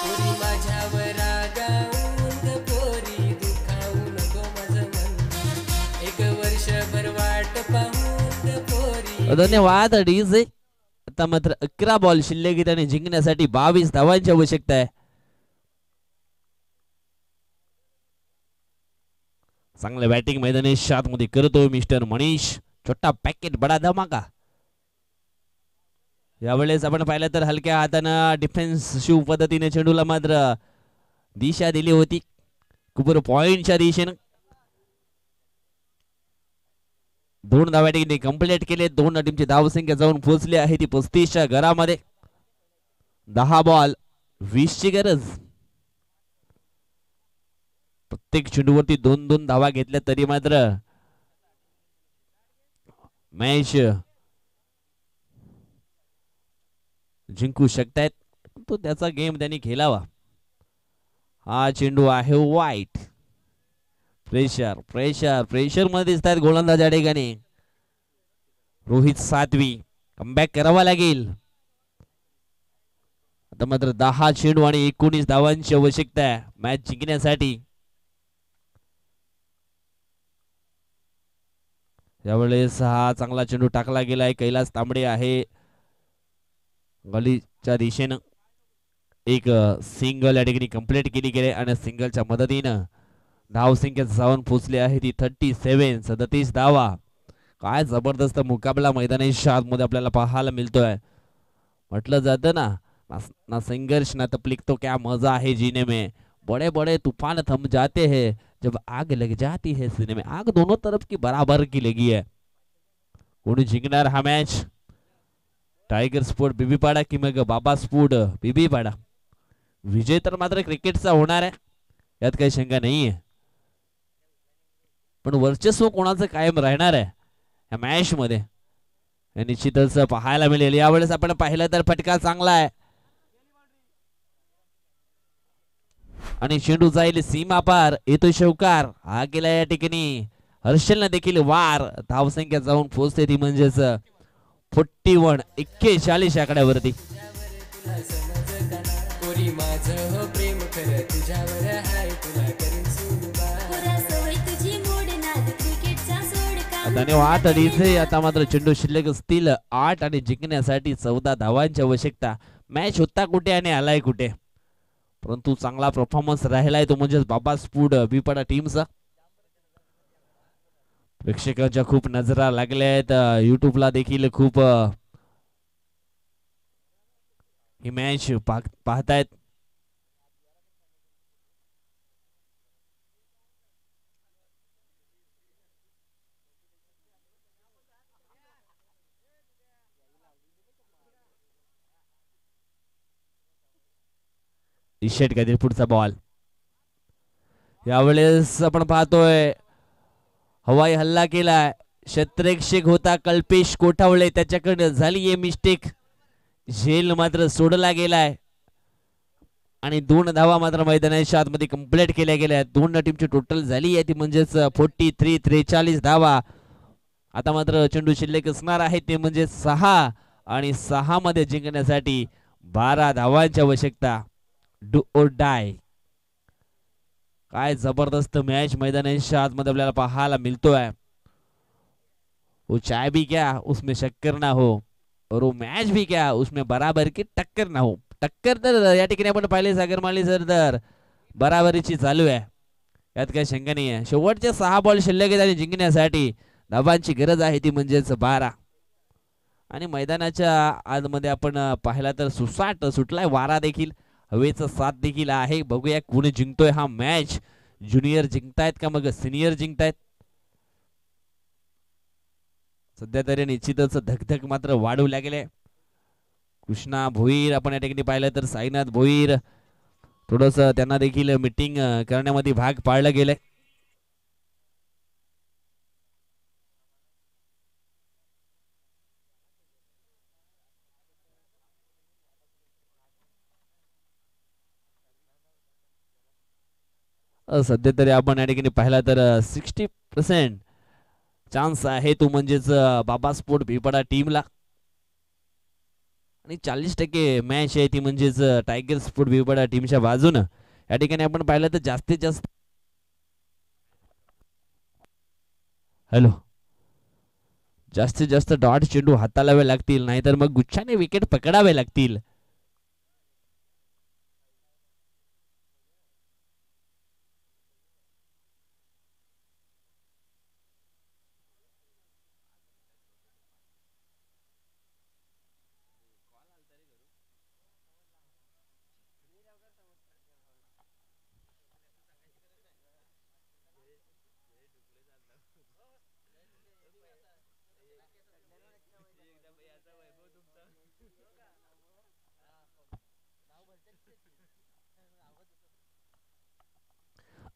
पोरी माझ्यावर रागावून ग पोरी दुखावू नको माझं मन एक वर्षभर वाट पाहून ग पोरी
धन्यवाद डीजे. आता मात्र 11 बॉल शिल्लक आहेत आणि जिंकण्यासाठी 22 धावांची आवश्यकता आहे. चांगलं बॅटिंग मैदानी शात मध्ये करतो मिस्टर मनीष. छोटा पॅकेट बडा धमाका. यावेळेस आपण पाहिलं तर हलक्या हातानं डिफेन्सिव्ह पद्धतीने चेंडूला मात्र दिशा दिली होती कुपर पॉइंटच्या दिशेनं. 2 धावा टीमने कंप्लीट केले. 2 टीमची धावसंख्या जाऊन पोहोचली आहे ती 35च्या घरामध्ये. 10 बॉल 20 ची गरज. प्रत्येक चेंडूवरती 2-2 धावा घेतल्या तरी मात्र मॅच जिंकू शकतायत. तो त्याचा गेम त्यांनी खेळावा. हा चेंडू आहे वाईट. प्रेशर प्रेशर प्रेशर मध्ये दिसतात गोलंदाज या ठिकाणी. रोहित सातवी कमबॅक करावा लागेल. आता मात्र 10 चेंडू आणि 19 धावांची आवश्यकता आहे मॅच जिंकण्यासाठी. यावेळेस हा चांगला चेंडू टाकला गेलाय. कैलास तांबडे आहे गलीच्या दिशेनं. एक सिंगल या ठिकाणी कंप्लीट केली गेली आणि सिंगलच्या मदतीनं धावसंख्या जाऊन पोहोचली आहे ती 37. 37 धावा. काय जबरदस्त मुकाबला मैदानी मध्ये आपल्याला पाहायला मिळतोय. म्हटलं जातं ना संघर्ष ना तकलीफ तो क्या मजा है जीने में. बड़े बड़े तूफान थम जाते हैं जब आग लग जाती है सीने में. आग दोनों तरफ की बराबर की लगी है. कोणी जिंकणार हा मॅच? टायगर स्पोर्ट बीबीपाडा की मग बाबा स्पोर्ट बीबीपाडा? विजय तर मात्र क्रिकेटचा होणार आहे यात काही शंका नाहीये. पण वर्चस्व कोणाचं कायम राहणार आहे या मॅच मध्ये हे निश्चितच पाहायला मिळेल. यावेळेस आपण पाहिलं तर फटका चांगला आहे आणि चेंडू जाईल सीमा पार. येतो शौकार. हा गेला या ठिकाणी हर्षलने देखील वार. धावसंख्या जाऊन पोहोचते ती म्हणजेच 41. 41 आकड्यावरती.
पोरी माझं हो प्रेम खरं तुझ्यावर हाय तुला करीन सुनबाई.
पुरा सवय तुझी मोड नाद क्रिकेटचा सोड काम
धन्यवाद डीजे. आता मात्र चेंडू शिल्लक असतील 8 आणि जिंकण्यासाठी 14 धावांची आवश्यकता. मॅच होता कुठे आणि आलाय कुठे, परंतु चांगला परफॉर्मन्स राहिलाय तो म्हणजे बाबा स्पोर्ट बीपाडा टीमचा. प्रेक्षकांच्या खूप नजरा लागल्या आहेत. युट्यूबला देखील खूप ही मॅच पाहतायत. इशेट काहीतरी पुढचा बॉल. यावेळेस आपण पाहतोय हवाई हल्ला केलाय. क्षेत्ररक्षक होता कल्पेश कोठावळे, त्याच्याकडे झाली आहे मिस्टेक. झेल मात्र सोडला गेलाय आणि 2 धावा मात्र मैदानाच्या आतमध्ये कंप्लीट केल्या गेल्या. 2 टीमची टोटल झाली आहे ती म्हणजेच 43 धावा. आता मात्र चेंडू शिल्लक असणार आहे ते म्हणजे 6 आणि 6 मध्ये जिंकण्यासाठी 12 धावांची आवश्यकता. डू और डाय. काय जबरदस्त मॅच मैदानाच्या आतमध्ये आपल्याला पाहायला मिळतोय. वो चाय भी क्या उसमें शक्कर ना हो और वो मॅच भी क्या उसमें बराबर की टक्कर ना हो. टक्कर तर या ठिकाणी आपण पाहिले सागरमाली सर तर बराबरीची चालू आहे, यात काही शंका नाही आहे. शेवटचे 6 बॉल शिल्लक आहेत आणि जिंकण्यासाठी धावांची गरज आहे ती म्हणजेच 12. आणि मैदानाच्या आतमध्ये आपण पाहिला तर सुसाट सुटलाय वारा देखील, हवेचा साथ देखील आहे. बघूया कोण जिंकतोय हा मॅच. ज्युनियर जिंकतायत का मग सिनियर जिंकतायत. सध्या तरी निश्चितच धकधक मात्र वाढू लागले. कृष्णा भोईर आपण या ठिकाणी पाहिलं तर साईनाथ भोईर थोडस त्यांना देखील मीटिंग करण्यामध्ये भाग पाडलं गेलंय. सध्या तरी आपण या ठिकाणी पाहिला तर 60% चान्स आहे तो म्हणजेच बाबा स्पोर्ट भिपाडा टीमला आणि 40% मॅच आहे ती म्हणजेच टायगर स्पोर्ट भिपाडा टीमच्या बाजूनं. या ठिकाणी आपण पाहिलं तर जास्तीत जास्त जास्तीत जास्त डॉट चेंडू हाताळावे लागतील, नाहीतर मग गुच्छाने विकेट पकडावे लागतील.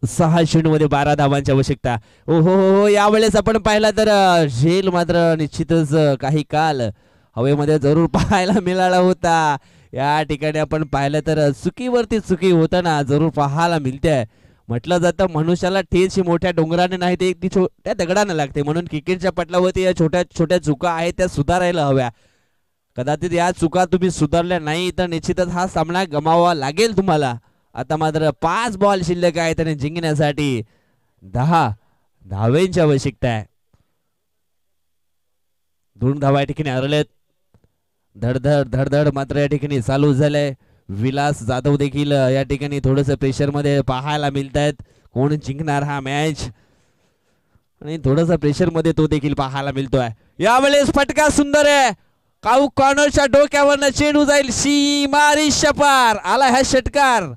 सहा 0 मध्ये 12 धावांची आवश्यकता. ओ हो यावेळेस आपण पाहिला तर झेल मात्र निश्चितच काही काल हवेमध्ये जरूर पाहायला मिळाला होता. या ठिकाणी आपण पाहिलं तर चुकीवरती चुकी होताना जरूर पाहायला मिळते. म्हटलं जातं मनुष्याला ठेच ही मोठ्या डोंगराने नाही ते ती छोट्या दगडाने लागते, म्हणून क्रिकेटच्या पटलावरती या छोट्या छोट्या चुका आहेत त्या सुधारायला हव्या. कदाचित या चुका तुम्ही सुधारल्या नाही तर निश्चितच हा सामना गमावा लागेल तुम्हाला. आता मात्र 5 बॉल शिल्लक आहेत आणि जिंकण्यासाठी 10 धावांची आवश्यकता आहे. 2 धावा या ठिकाणी हरलेत. धडधड धडधड मात्र या ठिकाणी चालू झालंय. विलास जाधव देखील या ठिकाणी थोडस प्रेशर मध्ये पाहायला मिळत आहेत. कोण जिंकणार हा मॅच आणि थोडस प्रेशर मध्ये तो देखील पाहायला मिळतोय. यावेळेस फटका सुंदर आहे. काऊ कॉर्नरच्या डोक्यावरनं चेंडू जाईल सीमारी शपार. आला हा षटकार.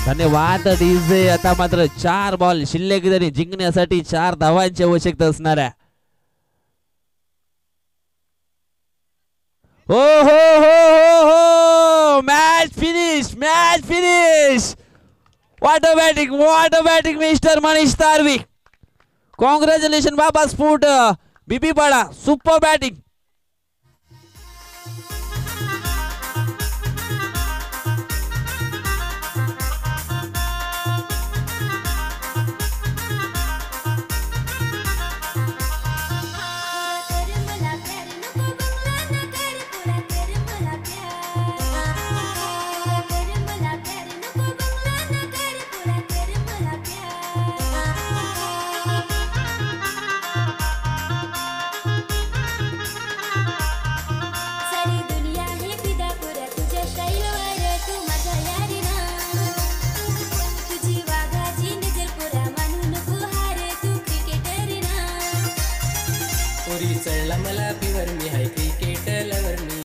धन्यवाद डीजे. आता मात्र 4 बॉल शिल्लक जरी जिंकण्यासाठी 4 धावांची आवश्यकता असणार आहे. हो हो हो हो match finish, match finish. What a batting mister Manish Tarvi. Congratulation Baba sport Bipipada, super batting.
चढला मला फिवर मी हाय क्रिकेट लवर मी.